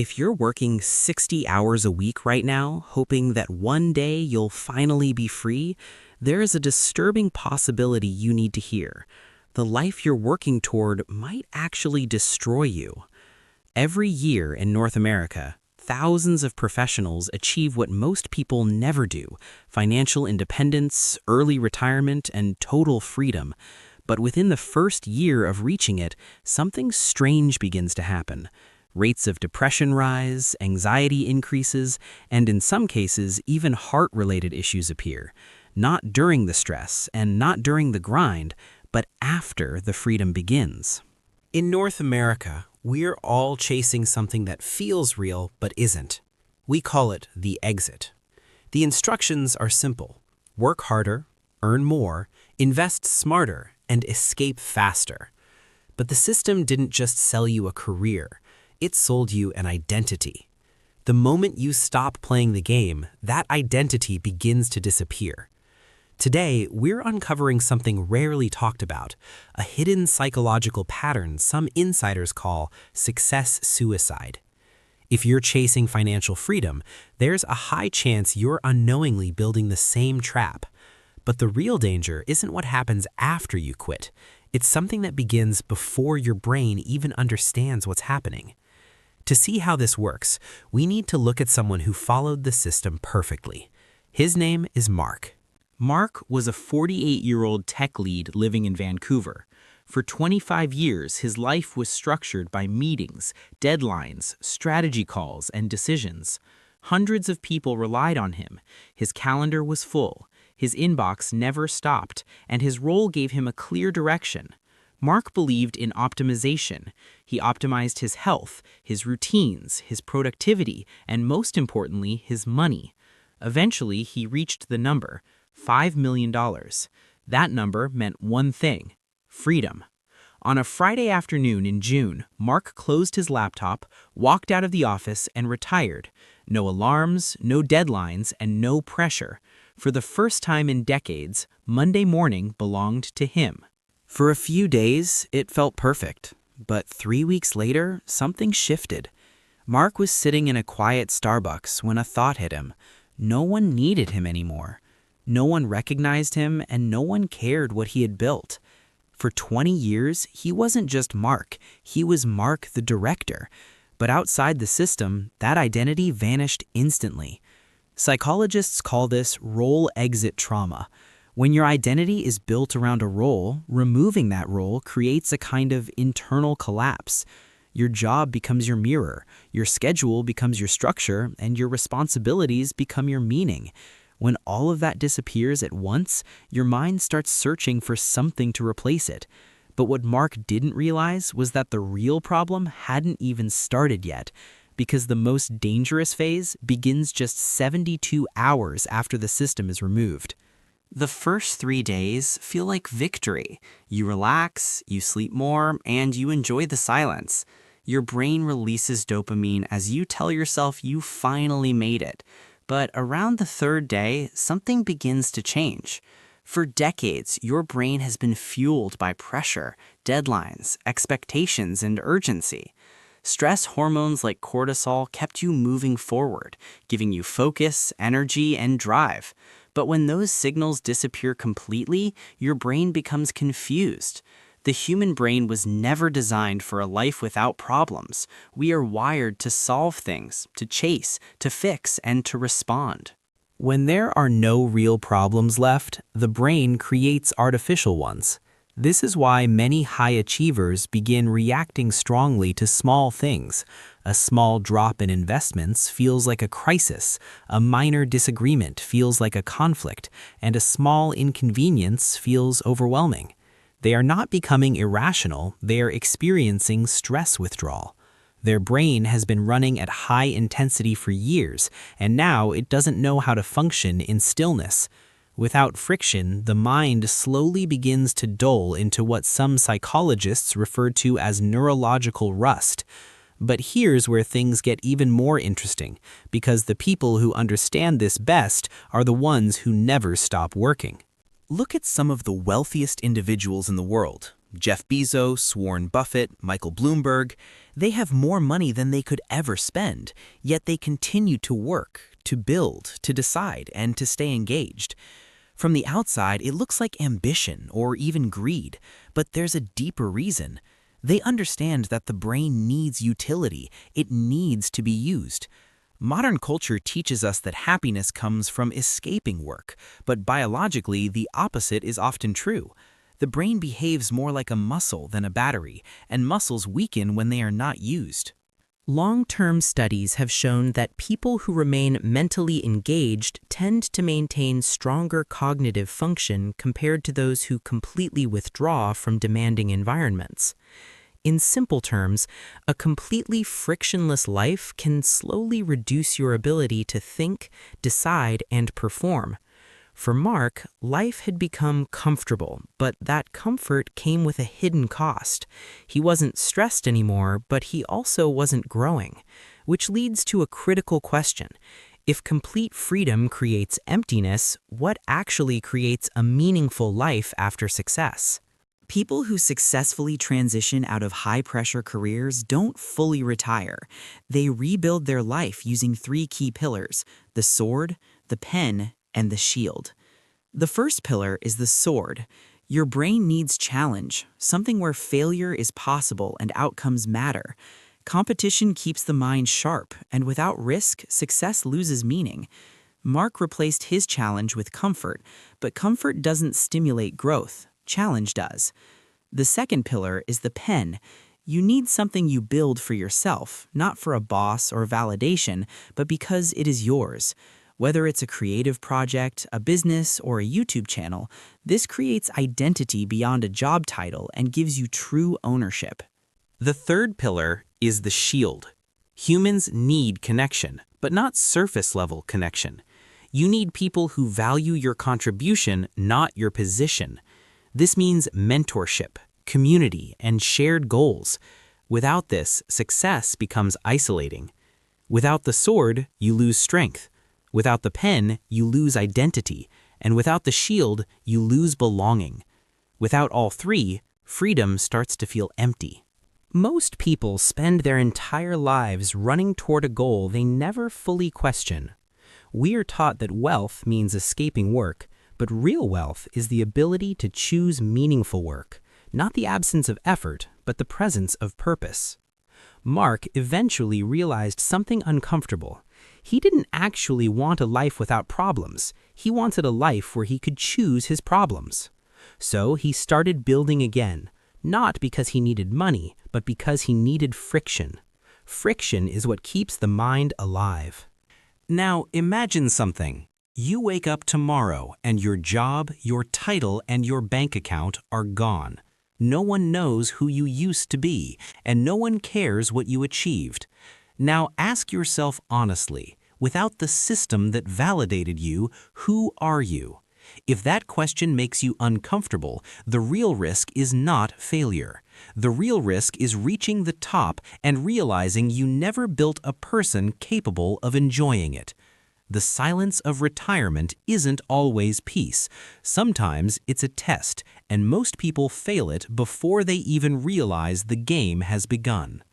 If you're working 60 hours a week right now, hoping that one day you'll finally be free, there is a disturbing possibility you need to hear. The life you're working toward might actually destroy you. Every year in North America, thousands of professionals achieve what most people never do: financial independence, early retirement, and total freedom. But within the first year of reaching it, something strange begins to happen. Rates of depression rise, anxiety increases, and in some cases, even heart-related issues appear. Not during the stress and not during the grind, but after the freedom begins. In North America, we're all chasing something that feels real but isn't. We call it the exit. The instructions are simple: work harder, earn more, invest smarter, and escape faster. But the system didn't just sell you a career. It sold you an identity. The moment you stop playing the game, that identity begins to disappear. Today, we're uncovering something rarely talked about, a hidden psychological pattern some insiders call success suicide. If you're chasing financial freedom, there's a high chance you're unknowingly building the same trap. But the real danger isn't what happens after you quit. It's something that begins before your brain even understands what's happening. To see how this works, we need to look at someone who followed the system perfectly. His name is Mark. Mark was a 48-year-old tech lead living in Vancouver. For 25 years, his life was structured by meetings, deadlines, strategy calls, and decisions. Hundreds of people relied on him. His calendar was full. His inbox never stopped, and his role gave him a clear direction. Mark believed in optimization. He optimized his health, his routines, his productivity, and most importantly, his money. Eventually, he reached the number, $5 million. That number meant one thing: freedom. On a Friday afternoon in June, Mark closed his laptop, walked out of the office, and retired. No alarms, no deadlines, and no pressure. For the first time in decades, Monday morning belonged to him. For a few days, it felt perfect. But 3 weeks later, something shifted. Mark was sitting in a quiet Starbucks when a thought hit him. No one needed him anymore. No one recognized him, and no one cared what he had built. For 20 years, he wasn't just Mark. He was Mark the director. But outside the system, that identity vanished instantly. Psychologists call this role exit trauma. When your identity is built around a role, removing that role creates a kind of internal collapse. Your job becomes your mirror, your schedule becomes your structure, and your responsibilities become your meaning. When all of that disappears at once, your mind starts searching for something to replace it. But what Mark didn't realize was that the real problem hadn't even started yet, because the most dangerous phase begins just 72 hours after the system is removed. The first 3 days feel like victory. You relax, you sleep more, and you enjoy the silence. Your brain releases dopamine as you tell yourself you finally made it. But around the third day, something begins to change. For decades, your brain has been fueled by pressure, deadlines, expectations, and urgency. Stress hormones like cortisol kept you moving forward, giving you focus, energy, and drive. But when those signals disappear completely, your brain becomes confused. The human brain was never designed for a life without problems. We are wired to solve things, to chase, to fix, and to respond. When there are no real problems left, the brain creates artificial ones. This is why many high achievers begin reacting strongly to small things. A small drop in investments feels like a crisis, a minor disagreement feels like a conflict, and a small inconvenience feels overwhelming. They are not becoming irrational, they are experiencing stress withdrawal. Their brain has been running at high intensity for years, and now it doesn't know how to function in stillness. Without friction, the mind slowly begins to dull into what some psychologists refer to as neurological rust. But here's where things get even more interesting, because the people who understand this best are the ones who never stop working. Look at some of the wealthiest individuals in the world. Jeff Bezos, Warren Buffett, Michael Bloomberg, they have more money than they could ever spend, yet they continue to work, to build, to decide, and to stay engaged. From the outside, it looks like ambition or even greed, but there's a deeper reason. They understand that the brain needs utility. It needs to be used. Modern culture teaches us that happiness comes from escaping work, but biologically, the opposite is often true. The brain behaves more like a muscle than a battery, and muscles weaken when they are not used. Long-term studies have shown that people who remain mentally engaged tend to maintain stronger cognitive function compared to those who completely withdraw from demanding environments. In simple terms, a completely frictionless life can slowly reduce your ability to think, decide, and perform. For Mark, life had become comfortable, but that comfort came with a hidden cost. He wasn't stressed anymore, but he also wasn't growing, which leads to a critical question. If complete freedom creates emptiness, what actually creates a meaningful life after success? People who successfully transition out of high-pressure careers don't fully retire. They rebuild their life using 3 key pillars: the sword, the pen, and the shield. The first pillar is the sword. Your brain needs challenge, something where failure is possible and outcomes matter. Competition keeps the mind sharp, and without risk, success loses meaning. Mark replaced his challenge with comfort, but comfort doesn't stimulate growth. Challenge does. The second pillar is the pen. You need something you build for yourself, not for a boss or validation, but because it is yours. Whether it's a creative project, a business, or a YouTube channel, this creates identity beyond a job title and gives you true ownership. The third pillar is the shield. Humans need connection, but not surface-level connection. You need people who value your contribution, not your position. This means mentorship, community, and shared goals. Without this, success becomes isolating. Without the sword, you lose strength. Without the pen, you lose identity. And without the shield, you lose belonging. Without all 3, freedom starts to feel empty. Most people spend their entire lives running toward a goal they never fully question. We are taught that wealth means escaping work, but real wealth is the ability to choose meaningful work, not the absence of effort, but the presence of purpose. Mark eventually realized something uncomfortable. He didn't actually want a life without problems. He wanted a life where he could choose his problems. So he started building again, not because he needed money, but because he needed friction. Friction is what keeps the mind alive. Now imagine something. You wake up tomorrow and your job, your title, and your bank account are gone. No one knows who you used to be, and no one cares what you achieved. Now ask yourself honestly, without the system that validated you, who are you? If that question makes you uncomfortable, the real risk is not failure. The real risk is reaching the top and realizing you never built a person capable of enjoying it. The silence of retirement isn't always peace. Sometimes it's a test, and most people fail it before they even realize the game has begun.